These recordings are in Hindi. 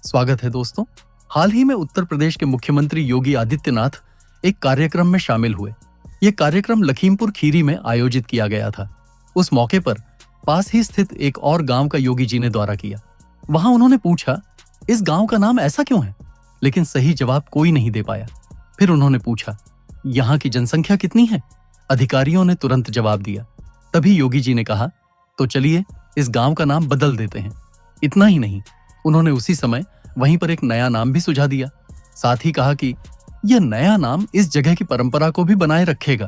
स्वागत है दोस्तों। हाल ही में उत्तर प्रदेश के मुख्यमंत्री योगी आदित्यनाथ एक कार्यक्रम में शामिल हुए। यह कार्यक्रम लखीमपुर खीरी में आयोजित किया गया था। उस मौके पर पास ही स्थित एक और गांव का योगी जी ने दौरा किया। वहां उन्होंने पूछा, इस गांव का नाम ऐसा क्यों है? लेकिन सही जवाब कोई नहीं दे पाया। फिर उन्होंने पूछा, यहाँ की जनसंख्या कितनी है? अधिकारियों ने तुरंत जवाब दिया। तभी योगी जी ने कहा, तो चलिए इस गांव का नाम बदल देते हैं। इतना ही नहीं, उन्होंने उसी समय वहीं पर एक नया नाम भी सुझा दिया। साथ ही कहा कि यह नया नाम इस जगह की परंपरा को भी बनाए रखेगा।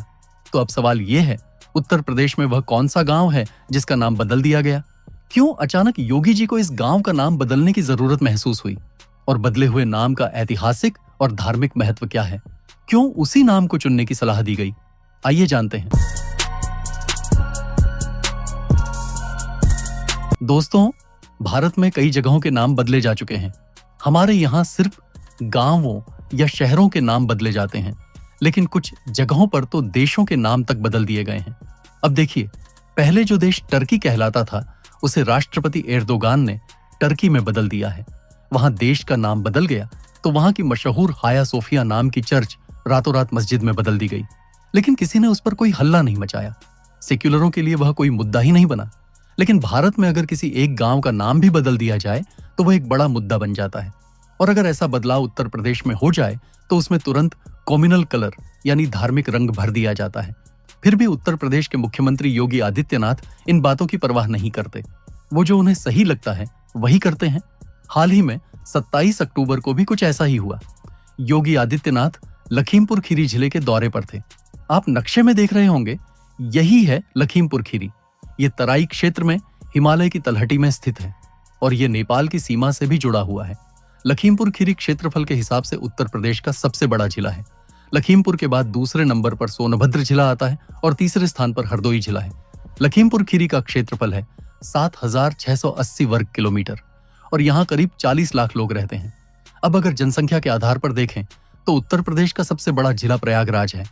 तो अब सवाल यह है, उत्तर प्रदेश में वह कौन सा गांव है जिसका नाम बदल दिया गया? क्यों अचानक योगी जी को इस गांव का नाम बदलने की जरूरत महसूस हुई? और बदले हुए नाम का ऐतिहासिक और धार्मिक महत्व क्या है? क्यों उसी नाम को चुनने की सलाह दी गई? आइए जानते हैं। दोस्तों, भारत में कई जगहों के नाम बदले जा चुके हैं। हमारे यहाँ सिर्फ गांवों या शहरों के नाम बदले जाते हैं, लेकिन कुछ जगहों पर तो देशों के नाम तक बदल दिए गए हैं। अब देखिए, पहले जो देश टर्की कहलाता था, उसे राष्ट्रपति एर्दोगान ने टर्की में बदल दिया है। वहां देश का नाम बदल गया तो वहां की मशहूर हाया सोफिया नाम की चर्च रातों रात मस्जिद में बदल दी गई। लेकिन किसी ने उस पर कोई हल्ला नहीं मचाया। सेक्युलरों के लिए वह कोई मुद्दा ही नहीं बना। लेकिन भारत में अगर किसी एक गांव का नाम भी बदल दिया जाए तो वह एक बड़ा मुद्दा बन जाता है। और अगर ऐसा बदलाव उत्तर प्रदेश में हो जाए तो उसमें तुरंत कॉम्युनल कलर यानी धार्मिक रंग भर दिया जाता है। फिर भी उत्तर प्रदेश के मुख्यमंत्री योगी आदित्यनाथ इन बातों की परवाह नहीं करते। वो जो उन्हें सही लगता है वही करते हैं। हाल ही में 27 अक्टूबर को भी कुछ ऐसा ही हुआ। योगी आदित्यनाथ लखीमपुर खीरी जिले के दौरे पर थे। आप नक्शे में देख रहे होंगे, यही है लखीमपुर खीरी। ये तराई क्षेत्र में हिमालय की तलहटी में स्थित है और ये नेपाल की सीमा से भी जुड़ा हुआ है। लखीमपुर खीरी क्षेत्रफल के हिसाब से उत्तर प्रदेश का सबसे बड़ा जिला है। लखीमपुर के बाद दूसरे नंबर पर सोनभद्र जिला आता है और तीसरे स्थान पर हरदोई जिला है। लखीमपुर खीरी का क्षेत्रफल है 7,680 वर्ग किलोमीटर और यहाँ करीब 40 लाख लोग रहते हैं। अब अगर जनसंख्या के आधार पर देखें तो उत्तर प्रदेश का सबसे बड़ा जिला प्रयागराज है।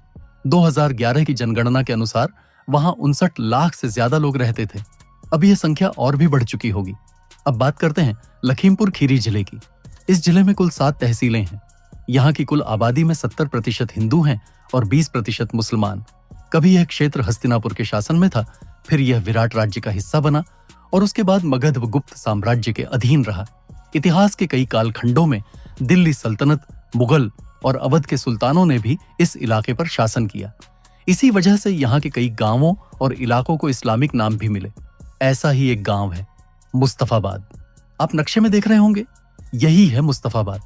2011 की जनगणना के अनुसार वहां 59 लाख से ज्यादा लोग रहते थे। अब यह संख्या और भी बढ़ चुकी होगी। अब बात करते हैं लखीमपुर खीरी जिले की। इस जिले में कुल 7 तहसीलें हैं। यहाँ की कुल आबादी में 70% हिंदू हैं और 20% मुसलमान। कभी यह क्षेत्र हस्तिनापुर के शासन में था, फिर यह विराट राज्य का हिस्सा बना और उसके बाद मगध व गुप्त साम्राज्य के अधीन रहा। इतिहास के कई कालखंडों में दिल्ली सल्तनत, मुगल और अवध के सुल्तानों ने भी इस इलाके पर शासन किया। इसी वजह से यहाँ के कई गांवों और इलाकों को इस्लामिक नाम भी मिले। ऐसा ही एक गांव है मुस्तफाबाद। आप नक्शे में देख रहे होंगे, यही है मुस्तफाबाद।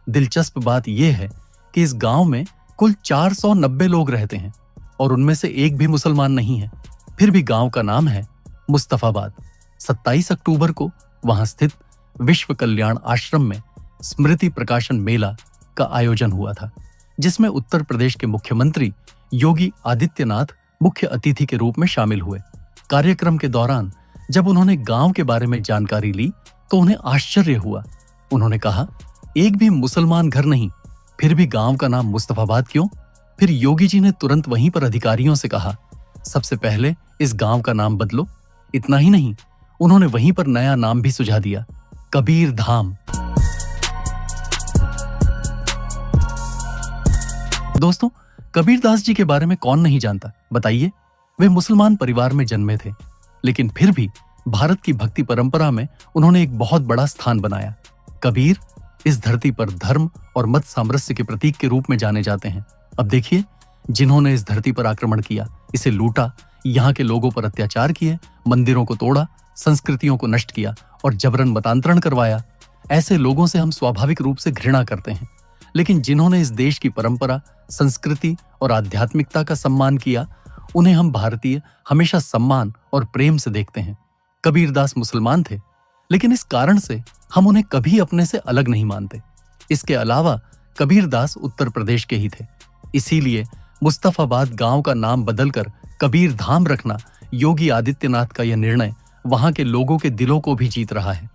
दिलचस्प बात यह है कि इस गांव में कुल 490 लोग रहते हैं और उनमें से एक भी मुसलमान नहीं है। फिर भी गांव का नाम है मुस्तफाबाद। 27 अक्टूबर को वहां स्थित विश्व कल्याण आश्रम में स्मृति प्रकाशन मेला का आयोजन हुआ था, जिसमें उत्तर प्रदेश के मुख्यमंत्री योगी आदित्यनाथ मुख्य अतिथि के रूप में शामिल हुए। कार्यक्रम के दौरान जब उन्होंने गांव के बारे में जानकारी ली तो उन्हें आश्चर्य हुआ। उन्होंने कहा, एक भी मुसलमान घर नहीं, फिर भी गांव का नाम मुस्तफाबाद क्यों? फिर योगी जी ने तुरंत वहीं पर अधिकारियों से कहा, सबसे पहले इस गांव का नाम बदलो। इतना ही नहीं, उन्होंने वहीं पर नया नाम भी सुझा दिया, कबीर धाम। दोस्तों, कबीरदास जी के बारे में कौन नहीं जानता, बताइए। वे मुसलमान परिवार में जन्मे थे, लेकिन फिर भी भारत की भक्ति परंपरा में उन्होंने एक बहुत बड़ा स्थान बनाया। कबीर इस धरती पर धर्म और मत सामरस्य के प्रतीक के रूप में जाने जाते हैं। अब देखिए, जिन्होंने इस धरती पर आक्रमण किया, इसे लूटा, यहाँ के लोगों पर अत्याचार किए, मंदिरों को तोड़ा, संस्कृतियों को नष्ट किया और जबरन मतांतरण करवाया, ऐसे लोगों से हम स्वाभाविक रूप से घृणा करते हैं। लेकिन जिन्होंने इस देश की परंपरा, संस्कृति और आध्यात्मिकता का सम्मान किया, उन्हें हम भारतीय हमेशा सम्मान और प्रेम से देखते हैं। कबीरदास मुसलमान थे, लेकिन इस कारण से हम उन्हें कभी अपने से अलग नहीं मानते। इसके अलावा कबीरदास उत्तर प्रदेश के ही थे। इसीलिए मुस्तफाबाद गांव का नाम बदलकर कबीर धाम रखना योगी आदित्यनाथ का यह निर्णय वहां के लोगों के दिलों को भी जीत रहा है।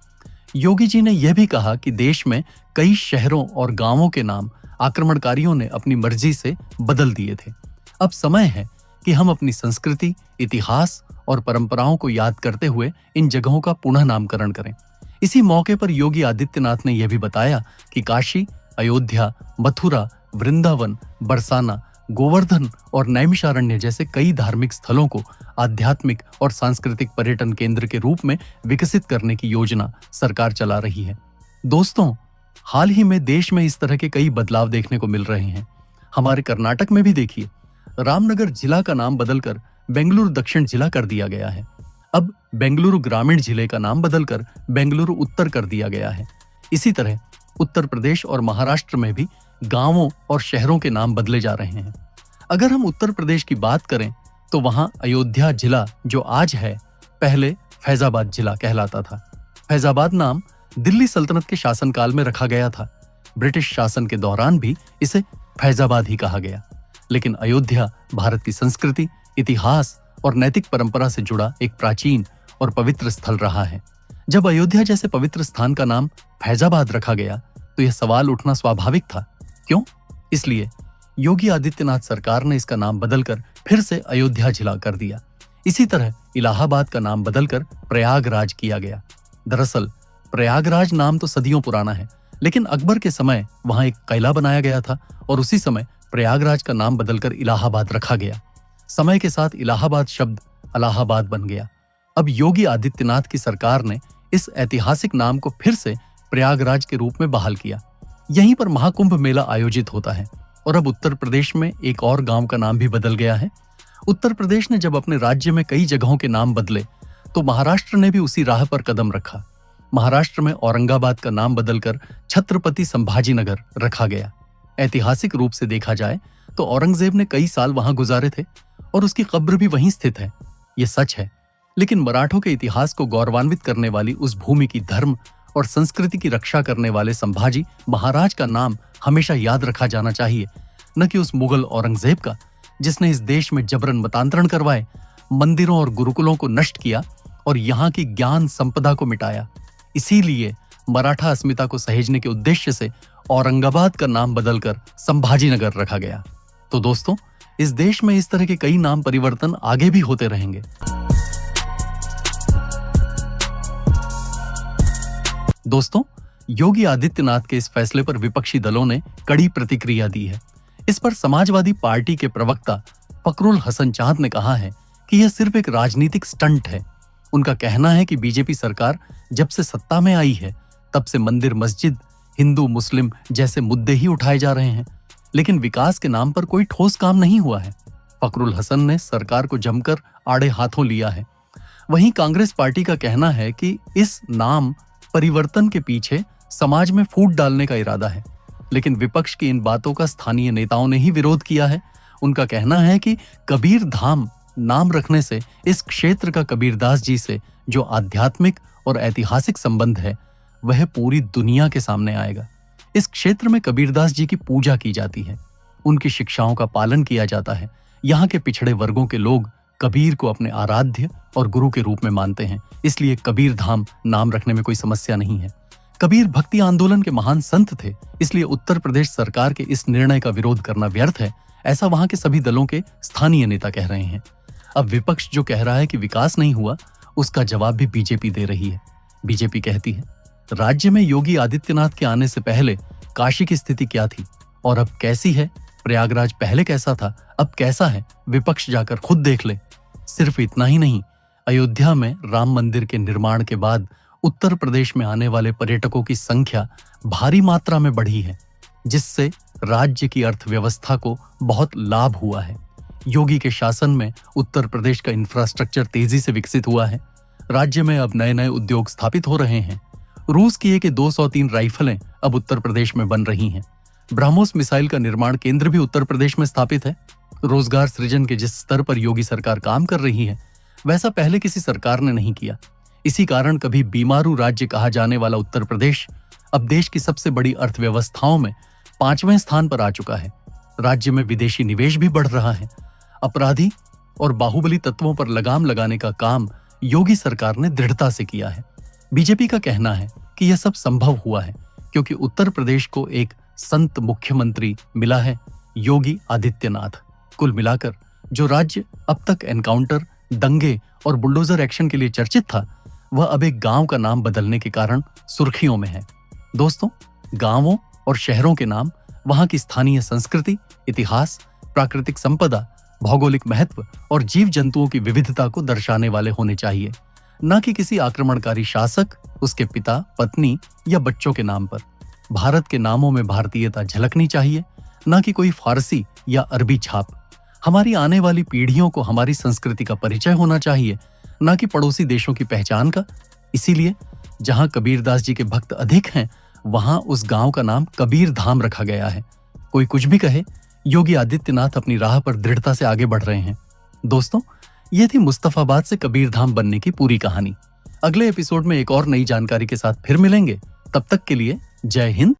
योगी जी ने यह भी कहा कि देश में कई शहरों और गांवों के नाम आक्रमणकारियों ने अपनी मर्जी से बदल दिए थे। अब समय है कि हम अपनी संस्कृति, इतिहास और परंपराओं को याद करते हुए इन जगहों का पुनः नामकरण करें। इसी मौके पर योगी आदित्यनाथ ने यह भी बताया कि काशी, अयोध्या, मथुरा, वृंदावन, बरसाना, गोवर्धन और नैमिषारण्य जैसे कई धार्मिक स्थलों को आध्यात्मिक और सांस्कृतिक पर्यटन केंद्र के रूप में विकसित करने की योजना सरकार चला रही है। दोस्तों, हाल ही में देश में इस तरह के कई बदलाव देखने को मिल रहे हैं। हमारे कर्नाटक में भी देखिए, रामनगर जिला का नाम बदलकर बेंगलुरु दक्षिण जिला कर दिया गया है। अब बेंगलुरु ग्रामीण जिले का नाम बदलकर बेंगलुरु उत्तर कर दिया गया है। इसी तरह उत्तर प्रदेश और महाराष्ट्र में भी गांवों और शहरों के नाम बदले जा रहे हैं। अगर हम उत्तर प्रदेश की बात करें तो वहां अयोध्या जिला जो आज है, पहले फैजाबाद जिला कहलाता था। फैजाबाद नाम दिल्ली सल्तनत के शासनकाल में रखा गया था। ब्रिटिश शासन के दौरान भी इसे फैजाबाद ही कहा गया। लेकिन अयोध्या भारत की संस्कृति, इतिहास और नैतिक परंपरा से जुड़ा एक प्राचीन और पवित्र स्थल रहा है। जब अयोध्या जैसे पवित्र स्थान का नाम फैजाबाद रखा गया तो यह सवाल उठना स्वाभाविक था। क्यों? इसलिए योगी आदित्यनाथ सरकार ने इसका नाम बदलकर फिर से अयोध्या जिला कर दिया। इसी तरह इलाहाबाद का नाम बदलकर प्रयागराज किया गया। दरअसल प्रयागराज नाम तो सदियों पुराना है, लेकिन अकबर के समय वहां एक किला बनाया गया था और उसी समय प्रयागराज का नाम बदलकर इलाहाबाद रखा गया। समय के साथ इलाहाबाद शब्द अलाहाबाद बन गया। अब योगी आदित्यनाथ की सरकार ने इस ऐतिहासिक नाम को फिर से प्रयागराज के रूप में बहाल किया। यहीं पर महाकुंभ मेला आयोजित होता है और अब उत्तर प्रदेश में एक और गांव का नाम भी बदल गया है। उत्तर प्रदेश ने जब अपने राज्य में कई जगहों के नाम बदले तो महाराष्ट्र ने भी उसी राह पर कदम रखा। महाराष्ट्र में औरंगाबाद का नाम बदलकर छत्रपति संभाजीनगर रखा गया। ऐतिहासिक रूप से देखा जाए तो औरंगजेब ने कई साल वहां गुजारे थे और उसकी कब्र भी वहीं स्थित है। यह सच है, लेकिन मराठों के इतिहास को गौरवान्वित करने वाली उस भूमि की धर्म और संस्कृति की रक्षा करने वाले संभाजी महाराज का नाम हमेशा याद रखा जाना चाहिए, न कि उस मुगल औरंगजेब का जिसने इस देश में जबरन मतांतरण करवाए, मंदिरों और गुरुकुलों को नष्ट किया और यहाँ की ज्ञान संपदा को मिटाया। इसीलिए मराठा अस्मिता को सहेजने के उद्देश्य से औरंगाबाद का नाम बदलकर संभाजीनगर रखा गया। तो दोस्तों, इस देश में इस तरह के कई नाम परिवर्तन आगे भी होते रहेंगे। दोस्तों, योगी आदित्यनाथ के इस फैसले पर विपक्षी दलों ने कड़ी प्रतिक्रिया दी है। इस पर समाजवादी पार्टी के प्रवक्ता फखरुल हसन चांद ने कहा है कि यह सिर्फ एक राजनीतिक स्टंट है। उनका कहना है कि बीजेपी सरकार जब से सत्ता में आई है तब से मंदिर, मस्जिद, हिंदू मुस्लिम जैसे मुद्दे ही उठाए जा रहे हैं, लेकिन विकास के नाम पर कोई ठोस काम नहीं हुआ है। फखरुल हसन ने सरकार को जमकर आड़े हाथों लिया है। वहीं कांग्रेस पार्टी का कहना है कि इस नाम परिवर्तन के पीछे समाज में फूट डालने का इरादा है, लेकिन विपक्ष की इन बातों का स्थानीय नेताओं ने ही विरोध किया है। उनका कहना है कि कबीर धाम नाम रखने से इस क्षेत्र का कबीरदास जी से जो आध्यात्मिक और ऐतिहासिक संबंध है वह पूरी दुनिया के सामने आएगा। इस क्षेत्र में कबीरदास जी की पूजा की जाती है, उनकी शिक्षाओं का पालन किया जाता है। यहाँ के पिछड़े वर्गों के लोग कबीर को अपने आराध्य और गुरु के रूप में मानते हैं, इसलिए कबीर धाम नाम रखने में कोई समस्या नहीं है। कबीर भक्ति आंदोलन के महान संत थे, इसलिए उत्तर प्रदेश सरकार के इस निर्णय का विरोध करना व्यर्थ है, ऐसा वहां के सभी दलों के स्थानीय नेता कह रहे हैं। अब विपक्ष जो कह रहा है कि विकास नहीं हुआ, उसका जवाब भी बीजेपी दे रही है। बीजेपी कहती है, राज्य में योगी आदित्यनाथ के आने से पहले काशी की स्थिति क्या थी और अब कैसी है? प्रयागराज पहले कैसा था, अब कैसा है? विपक्ष जाकर खुद देख ले। सिर्फ इतना ही नहीं, अयोध्या में राम मंदिर के निर्माण के बाद उत्तर प्रदेश में आने वाले पर्यटकों की संख्या भारी मात्रा में बढ़ी है, जिससे राज्य की अर्थव्यवस्था को बहुत लाभ हुआ है। योगी के शासन में उत्तर प्रदेश का इंफ्रास्ट्रक्चर तेजी से विकसित हुआ है। राज्य में अब नए नए उद्योग स्थापित हो रहे हैं। रूस की एक 203 राइफलें अब उत्तर प्रदेश में बन रही हैं। ब्रह्मोस मिसाइल का निर्माण केंद्र भी उत्तर प्रदेश में स्थापित है। रोजगार सृजन के जिस स्तर पर योगी सरकार काम कर रही है, वैसा पहले किसी सरकार ने नहीं किया। इसी कारण कभी बीमारू राज्य कहा जाने वाला उत्तर प्रदेश अब देश की सबसे बड़ी अर्थव्यवस्थाओं में 5वें स्थान पर आ चुका है। राज्य में विदेशी निवेश भी बढ़ रहा है। अपराधी और बाहुबली तत्वों पर लगाम लगाने का काम योगी सरकार ने दृढ़ता से किया है। बीजेपी का कहना है कि यह सब संभव हुआ है क्योंकि उत्तर प्रदेश को एक संत मुख्यमंत्री मिला है, योगी आदित्यनाथ। कुल मिलाकर जो राज्य अब तक एनकाउंटर, दंगे और बुलडोजर एक्शन के लिए चर्चित था, वह अब एक गांव का नाम बदलने के कारण सुर्खियों में है। दोस्तों, गांवों और शहरों के नाम वहां की स्थानीय संस्कृति, इतिहास, प्राकृतिक संपदा, भौगोलिक महत्व और जीव जंतुओं की विविधता को दर्शाने वाले होने चाहिए, न कि किसी आक्रमणकारी शासक, उसके पिता, पत्नी या बच्चों के नाम पर। भारत के नामों में भारतीयता झलकनी चाहिए, न कि कोई फारसी या अरबी छाप। हमारी आने वाली पीढ़ियों को हमारी संस्कृति का परिचय होना चाहिए, न कि पड़ोसी देशों की पहचान का। इसीलिए जहां कबीरदास जी के भक्त अधिक हैं, वहां उस गांव का नाम कबीर धाम रखा गया है। कोई कुछ भी कहे, योगी आदित्यनाथ अपनी राह पर दृढ़ता से आगे बढ़ रहे हैं। दोस्तों, ये थी मुस्तफाबाद से कबीरधाम बनने की पूरी कहानी। अगले एपिसोड में एक और नई जानकारी के साथ फिर मिलेंगे। तब तक के लिए जय हिंद,